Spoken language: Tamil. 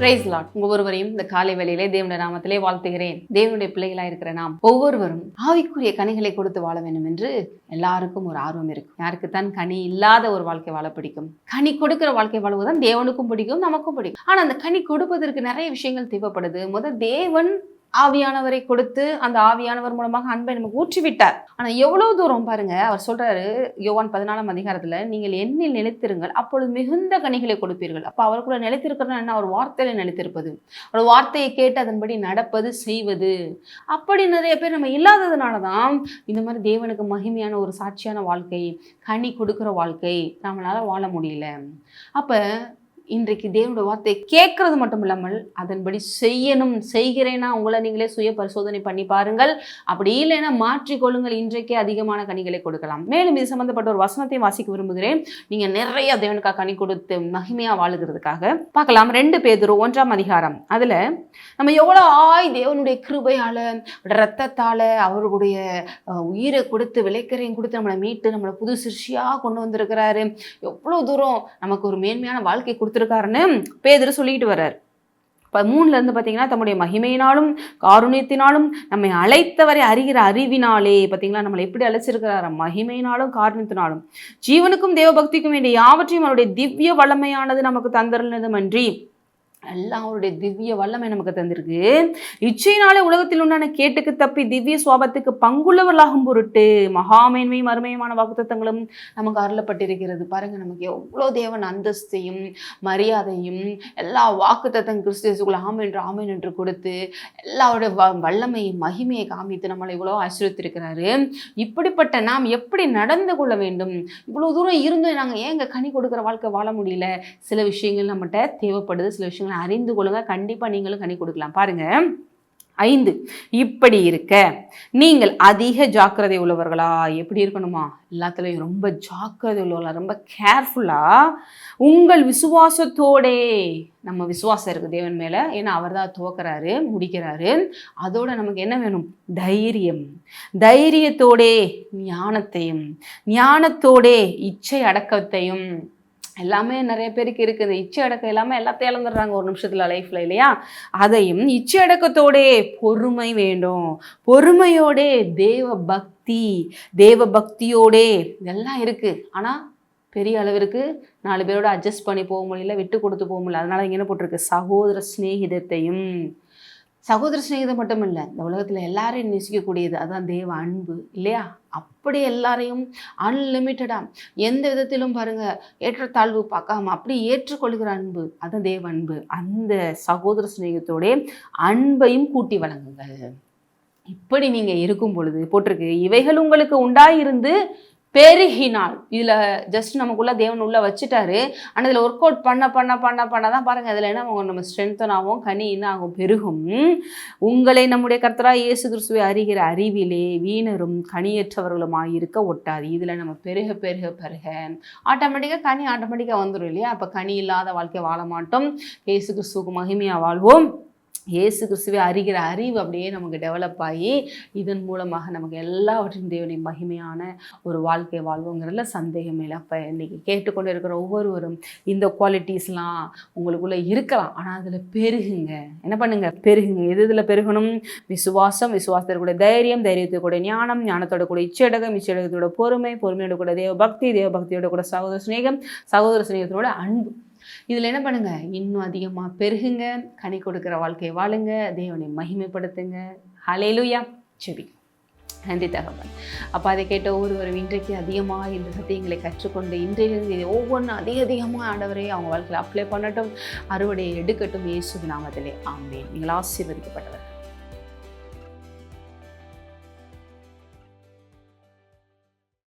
Price Lord. ஒவ்வொருவரையும் இந்த காலை வேளையிலே தேவனுடைய நாமத்திலே வாழ்த்துகிறேன். தேவனுடைய பிள்ளைகளாக இருக்கிற நாம் ஒவ்வொருவரும் ஆவிக்குரிய கனிகளை கொடுத்து வாழ வேண்டும் என்று எல்லாருக்கும் ஒரு ஆர்வம் இருக்கும். யாருக்குத்தான் கனி இல்லாத ஒரு வாழ்க்கை வாழ பிடிக்கும்? கனி கொடுக்கிற வாழ்க்கை வாழ்வதுதான் தேவனுக்கும் பிடிக்கும், நமக்கும் பிடிக்கும். ஆனா அந்த கனி கொடுப்பதற்கு நிறைய விஷயங்கள் தேவைப்படுது. முதல் தேவன் ஆவியானவரை கொடுத்து அந்த ஆவியானவர் மூலமாக அன்பை நமக்கு ஊற்றிவிட்டார். ஆனா எவ்வளவு தூரம் பாருங்க, அவர் சொல்றாரு யோவான் 14 அதிகாரத்துல, நீங்கள் என்னில் நிலைத்திருங்கள், அப்பொழுது மிகுந்த கனிகளை கொடுப்பீர்கள். அப்ப அவருக்குள்ள நிலைத்திருக்கிறது என்ன? அவர் வார்த்தையில நிலைத்திருப்பது, ஒரு வார்த்தையை கேட்டு அதன்படி நடப்பது, செய்வது. அப்படி நிறைய பேர் நம்ம இல்லாததுனாலதான் இந்த மாதிரி தேவனுக்கு மகிமையான ஒரு சாட்சியான வாழ்க்கை, கனி கொடுக்கிற வாழ்க்கை நம்மளால வாழ முடியல. அப்ப இன்றைக்கு தேவனுடைய வார்த்தையை கேட்கறது மட்டும் இல்லாமல் அதன்படி செய்யணும். செய்கிறேன்னா உங்களை நீங்களே சுய பரிசோதனை பண்ணி பாருங்கள். அப்படி இல்லைன்னா மாற்றிக்கொள்ளுங்கள். இன்றைக்கே அதிகமான கனிகளை கொடுக்கலாம். மேலும் இது சம்பந்தப்பட்ட ஒரு வசனத்தை வாசிக்க விரும்புகிறேன். நீங்க நிறைய தேவனுக்காக கனி கொடுத்து மகிமையா வாழுகிறதுக்காக பார்க்கலாம். 2 பேதுரு 1 அதிகாரம். அதுல நம்ம எவ்வளவு தேவனுடைய கிருபையால, இரத்தத்தால, அவருடைய உயிரை கொடுத்து, விலைக்கரையும் கொடுத்து நம்மளை மீட்டு நம்மளை புது சிருஷ்டியா கொண்டு வந்திருக்கிறாரு. எவ்வளவு தூரம் நமக்கு ஒரு மேன்மையான வாழ்க்கை கொடுத்துருக்காருன்னு பேதுரு சொல்லிட்டு வர்றார். 3 பார்த்தீங்கன்னா, தம்முடைய மகிமையினாலும் காருண்யத்தினாலும் நம்மை அழைத்தவரை அறிகிற அறிவினாலே, பார்த்தீங்களா, நம்மளை எப்படி அழைச்சிருக்கிறார்? மகிமையினாலும் காருண்யத்தினாலும் ஜீவனுக்கும் தேவபக்திக்கும் வேண்டிய யாவற்றையும் அவருடைய திவ்ய வல்லமையானது நமக்கு தந்தருளதுமன்றி, எல்லாம் அவருடைய திவ்ய வல்லமை நமக்கு தந்திருக்கு. இச்சையினாலே உலகத்தில் உண்டான கேட்டுக்கு தப்பி திவ்ய சுவாபத்துக்கு பங்குள்ளவர்களாகும் பொருட்டு மகாமேன்மையும் அருமையுமான வாக்குத்தத்தங்களும் நமக்கு அருளப்பட்டிருக்கிறது. பாருங்க, நமக்கு எவ்வளோ தேவன் அந்தஸ்தையும் மரியாதையும் எல்லா வாக்குத்தத்தம் கிறிஸ்துவுக்குள்ள ஆமென் என்று கொடுத்து எல்லாருடைய வல்லமையும் மகிமையை காமித்து நம்மளை இவ்வளோ ஆசீர்வதித்திருக்கிறாரு. இப்படிப்பட்ட நாம் எப்படி நடந்து கொள்ள வேண்டும்? இவ்வளோ தூரம் இருந்தும் நாங்கள் ஏங்க கனி கொடுக்குற வாழ்க்கை வாழ முடியல? சில விஷயங்கள் நம்மகிட்ட தேவைப்படுது. சில விஷயங்கள் அறிந்து கொள்ளுங்க. கண்டிப்பா நீங்களும் கனி கொடுக்கலாம். பாருங்க, 5 இப்படி இருக்க நீங்கள் அதிக ஜாக்கிரதை உள்ளவர்களா. எப்படி இருக்கணுமா? எல்லாத்துலயும் ரொம்ப ஜாக்கிரதை உள்ளவர்களா, ரொம்ப கேர்ஃபுல்லா உங்கள் விசுவாசத்தோடே. நம்ம விசுவாசம் இருக்கு தேவன் மேல, ஏன்னா அவர் தான் துவக்கிறாரு, முடிக்கிறாரு. அதோட நமக்கு என்ன வேணும்? தைரியம். தைரியத்தோடே ஞானத்தையும், ஞானத்தோடே இச்சை அடக்கத்தையும். எல்லாமே நிறைய பேருக்கு இருக்குது. இச்சை அடக்கம் எல்லாமே எல்லாத்தையும் இழந்துடுறாங்க ஒரு நிமிஷத்துல லைஃப்ல, இல்லையா? அதையும் இச்சை அடக்கத்தோடே பொறுமை வேண்டும். பொறுமையோடே தேவ பக்தி, தேவ பக்தியோடே இதெல்லாம் இருக்கு. ஆனா பெரிய அளவிற்கு 4 பேரோட அட்ஜஸ்ட் பண்ணி போக முடியல, விட்டு கொடுத்து போக முடியல. அதனால இங்க என்ன போட்டிருக்கு? சகோதர சிநேகிதத்தையும். சகோதர சிநேகிதம் மட்டும் இல்லை, இந்த உலகத்தில் எல்லாரையும் நேசிக்கக்கூடியது அதுதான் தேவ அன்பு, இல்லையா? அப்படி எல்லாரையும் அன்லிமிட்டடா எந்த விதத்திலும் பாருங்க ஏற்றத்தாழ்வு பார்க்காம அப்படி ஏற்றுக்கொள்கிற அன்பு, அதுதான் தேவ அன்பு. அந்த சகோதர சிநேகத்தோட அன்பையும் கூட்டி வழங்குங்கள். இப்படி நீங்க இருக்கும் பொழுது போட்டிருக்கு, இவைகள் உங்களுக்கு உண்டாயிருந்து பெருகினால். இதுல ஜஸ்ட் நமக்குள்ள தேவன் உள்ள வச்சுட்டாரு. ஆனால் இதில் ஒர்க் அவுட் பண்ணதான் பாருங்க, அதில் என்ன ஆகும்? நம்ம ஸ்ட்ரென்தன் ஆகும், கனி என்ன ஆகும்? பெருகும். உங்களை நம்முடைய கர்த்தராகிய இயேசு கிறிஸ்துவை அறிகிற அறிவிலே வீணரும் கனியற்றவர்களுமாய் இருக்க ஒட்டாது. இதுல நம்ம பெருக பெருக பெருக ஆட்டோமேட்டிக்காக கனி ஆட்டோமேட்டிக்காக வந்துடும், இல்லையா? அப்போ கனி இல்லாத வாழ்க்கை வாழ மாட்டோம். இயேசு கிறிஸ்துவுக்கு மகிமையாக வாழ்வோம். இயேசு கிறிஸ்துவை அறிகிற அறிவு அப்படியே நமக்கு டெவலப் ஆகி இதன் மூலமாக நமக்கு எல்லாவற்றையும் தேவனை மகிமையான ஒரு வாழ்க்கை வாழ்வோங்கிறதுல சந்தேகம் இல்லை. அப்போ இன்றைக்கி கேட்டுக்கொண்டு இருக்கிற ஒவ்வொருவரும் இந்த குவாலிட்டிஸ்லாம் உங்களுக்குள்ளே இருக்கலாம். ஆனால் அதில் பெருகுங்க. என்ன பண்ணுங்க? பெருகுங்க. இதில் பெருகணும்? விசுவாசம், விசுவாசத்தோட கூட தைரியம், தைரியத்தோட கூட ஞானம், ஞானத்தோட கூட இச்சடகம், இச்சடகத்தோட பொறுமை, பொறுமையோட கூட தேவபக்தி, தேவபக்தியோட கூட சகோதர சிநேகம், சகோதர சிநேகத்தோட அன்பு. இதில் என்ன பண்ணுங்க? இன்னும் அதிகமாக பெருகுங்க, கனி கொடுக்குற வாழ்க்கையை வாழுங்க, தேவனை மகிமைப்படுத்துங்க. ஹல்லேலூயா. சரி, நன்றி தகவல். அப்போ அதை கேட்ட ஒவ்வொருவரும் இன்றைக்கு அதிகமாக இந்த சத்தியங்களை கற்றுக்கொண்டு இன்றையிலிருந்து ஒவ்வொன்றும் அதிகமாக ஆண்டவரே அவங்க வாழ்க்கையில் அப்ளை பண்ணட்டும், அறுவடையை எடுக்கட்டும். இயேசு நாமத்திலே ஆமென். நீங்கள் ஆசீர்வதிக்கப்பட்டவர்.